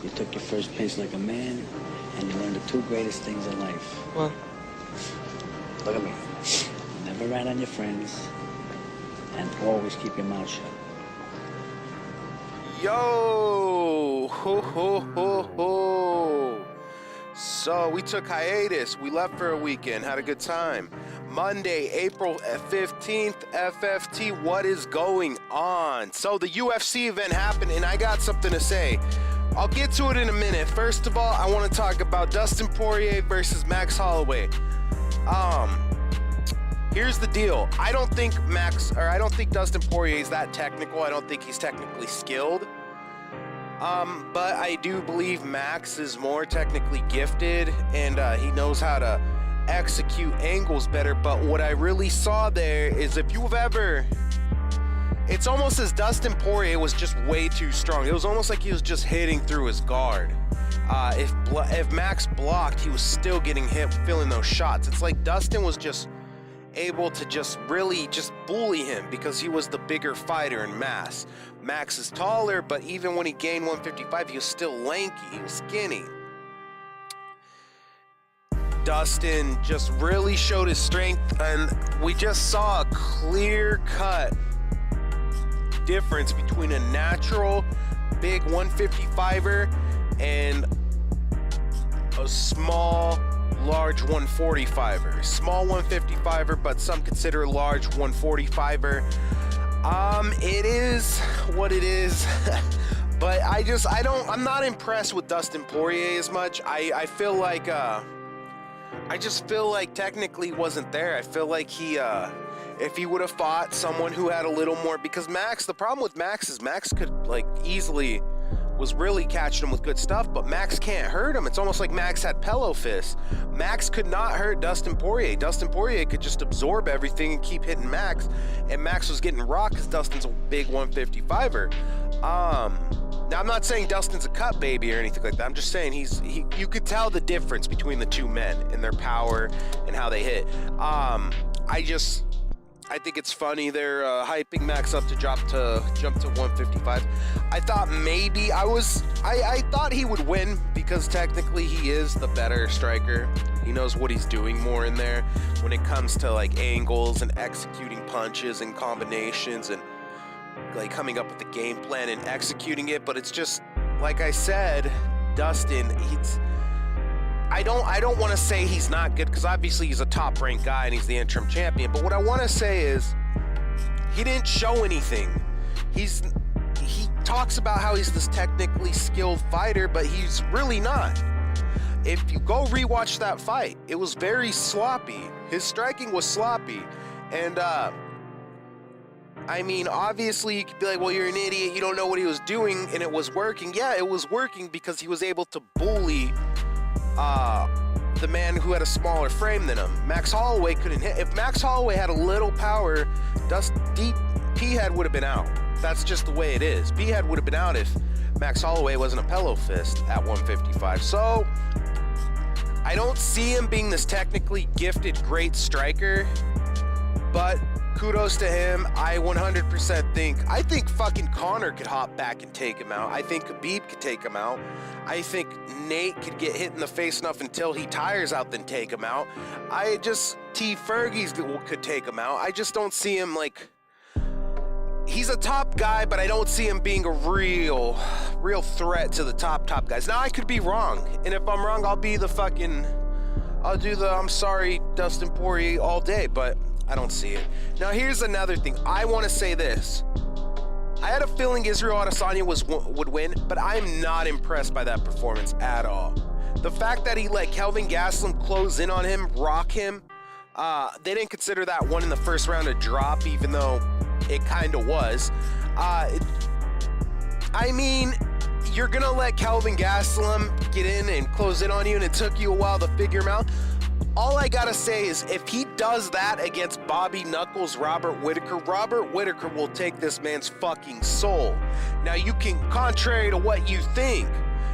You took your first pace like a man, and you learned the two greatest things in life. Well, look at me. Never rat on your friends, and always keep your mouth shut. Yo! Ho, ho, ho, ho. So, we took hiatus. We left for a weekend. Had a good time. Monday, April 15th, FFT, what is going on? So, the UFC event happened, and I got something to say. I'll get to it in a minute. First of all, I want to talk about Dustin Poirier versus Max Holloway. Here's the deal. I don't think Dustin Poirier is that technical. I don't think he's technically skilled. But I do believe Max is more technically gifted, and he knows how to execute angles better. But what I really saw there is, if you've ever, it's almost as Dustin Poirier was just way too strong. It was almost like he was just hitting through his guard. If Max blocked, he was still getting hit, feeling those shots. It's like Dustin was just able to just really just bully him because he was the bigger fighter in mass. Max is taller, but even when he gained 155, he was still lanky, he was skinny. Dustin just really showed his strength, and we just saw a clear-cut difference between a natural big 155er and a small large 145er. Small 155er, but some consider large 145er. It is what it is. But I'm not impressed with Dustin Poirier as much. I feel like I just feel like technically wasn't there. I feel like he if he would have fought someone who had a little more, because Max, the problem with Max is Max could like easily was really catching him with good stuff, but Max can't hurt him. It's almost like Max had pillow fists. Max could not hurt Dustin Poirier. Dustin Poirier could just absorb everything and keep hitting Max, and Max was getting rocked because Dustin's a big 155er. Now, I'm not saying Dustin's a cut baby or anything like that. I'm just saying you could tell the difference between the two men in their power and how they hit. I think it's funny they're hyping Max up to jump to 155. I thought maybe I thought he would win because technically he is the better striker. He knows what he's doing more in there when it comes to like angles and executing punches and combinations and like coming up with the game plan and executing it. But it's just like I said, Dustin, I don't want to say he's not good, because obviously he's a top-ranked guy and he's the interim champion. But what I want to say is he didn't show anything. He talks about how he's this technically skilled fighter, but he's really not. If you go rewatch that fight, it was very sloppy. His striking was sloppy. And, I mean, obviously you could be like, well, you're an idiot. You don't know what he was doing, and it was working. Yeah, it was working because he was able to bully the man who had a smaller frame than him. Max Holloway couldn't hit. If Max Holloway had a little power, P-Head would have been out. That's just the way it is. P-Head would have been out if Max Holloway wasn't a pillow fist at 155. So I don't see him being this technically gifted great striker, but kudos to him. I 100% I think fucking Conor could hop back and take him out. I think Khabib could take him out. I think Nate could get hit in the face enough until he tires out, then take him out. T. Fergie's could take him out. I just don't see him like, he's a top guy, but I don't see him being a real threat to the top guys. Now, I could be wrong, and if I'm wrong, I'll do the I'm sorry Dustin Poirier all day, but I don't see it. Now, here's another thing. I want to say this. I had a feeling Israel Adesanya would win, but I'm not impressed by that performance at all. The fact that he let Kelvin Gastelum close in on him, rock him, they didn't consider that one in the first round a drop, even though it kind of was. I mean, you're going to let Kelvin Gastelum get in and close in on you, and it took you a while to figure him out. All I gotta say is, if he does that against Bobby Knuckles, Robert Whittaker will take this man's fucking soul. Now, you can, contrary to what you think,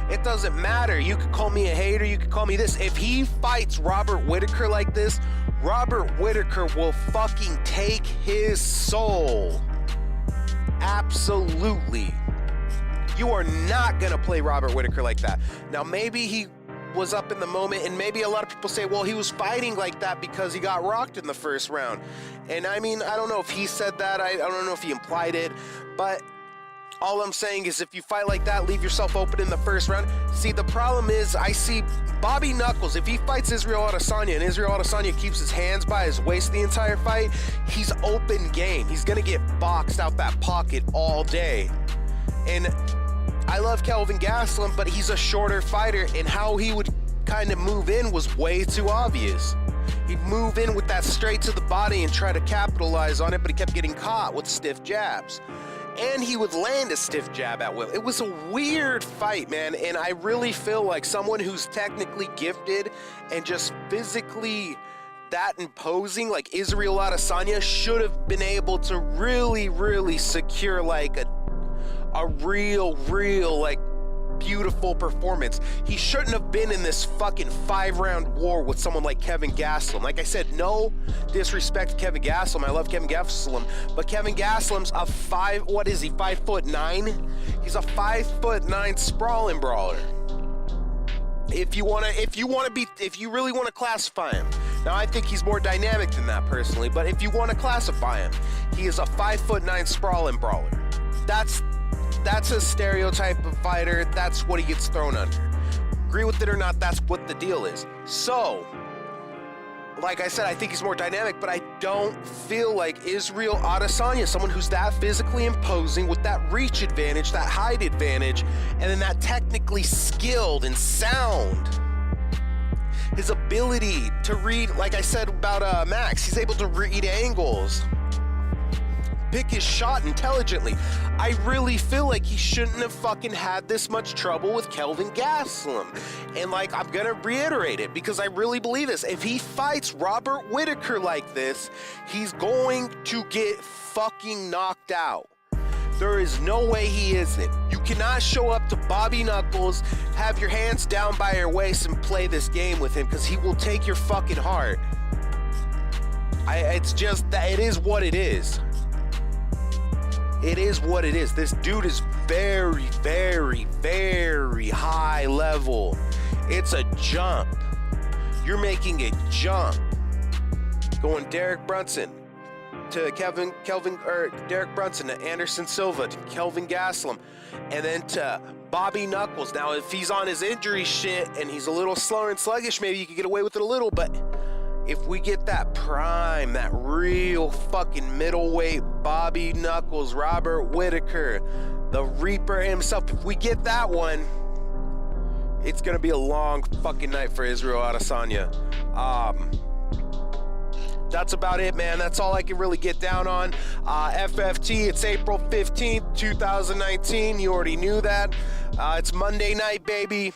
it doesn't matter. You could call me a hater, you could call me this. If he fights Robert Whittaker like this, Robert Whittaker will fucking take his soul. Absolutely. You are not going to play Robert Whittaker like that. Now, maybe he was up in the moment, and maybe a lot of people say, well, he was fighting like that because he got rocked in the first round. And I mean, I don't know if he said that. I don't know if he implied it, but all I'm saying is if you fight like that, leave yourself open in the first round. See, the problem is I see Bobby Knuckles, if he fights Israel Adesanya and Israel Adesanya keeps his hands by his waist the entire fight, he's open game. He's going to get boxed out that pocket all day. And I love Kelvin Gastelum, but he's a shorter fighter, and how he would kind of move in was way too obvious. He'd move in with that straight to the body and try to capitalize on it, but he kept getting caught with stiff jabs. And he would land a stiff jab at will. It was a weird fight, man, and I really feel like someone who's technically gifted and just physically that imposing, like Israel Adesanya, should have been able to really secure like a real like beautiful performance. He shouldn't have been in this fucking 5-round war with someone like Kelvin Gastelum. Like I said, no disrespect to Kelvin Gastelum. I love Kelvin Gastelum, but Kelvin Gastelum's a 5'9"? He's a 5'9" sprawling brawler. If you really want to classify him. Now I think he's more dynamic than that personally, but if you want to classify him, he is a 5'9" sprawling brawler. That's a stereotype of fighter. That's what he gets thrown under. Agree with it or not, that's what the deal is. So, like I said, I think he's more dynamic, but I don't feel like Israel Adesanya, someone who's that physically imposing with that reach advantage, that height advantage, and then that technically skilled and sound. His ability to read, like I said about Max, he's able to read angles, pick his shot intelligently. I really feel like he shouldn't have fucking had this much trouble with Kelvin Gastelum. And like, I'm gonna reiterate it because I really believe this. If he fights Robert Whittaker like this, he's going to get fucking knocked out. There is no way he isn't. You cannot show up to Bobby Knuckles, have your hands down by your waist and play this game with him, because he will take your fucking heart. It's just that it is what it is. It is what it is. This dude is very high level. It's a jump. You're making a jump. Going Derek Brunson to Derek Brunson to Anderson Silva to Kelvin Gastelum, and then to Bobby Knuckles. Now, if he's on his injury shit and he's a little slower and sluggish, maybe you could get away with it a little, but if we get that prime, that real fucking middleweight Bobby Knuckles, Robert Whittaker, the Reaper himself, if we get that one, it's gonna be a long fucking night for Israel Adesanya. That's about it, man. That's all I can really get down on. FFT, it's April 15th, 2019. You already knew that. It's Monday night, baby.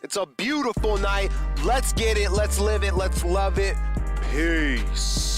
It's a beautiful night. Let's get it. Let's live it. Let's love it. Peace.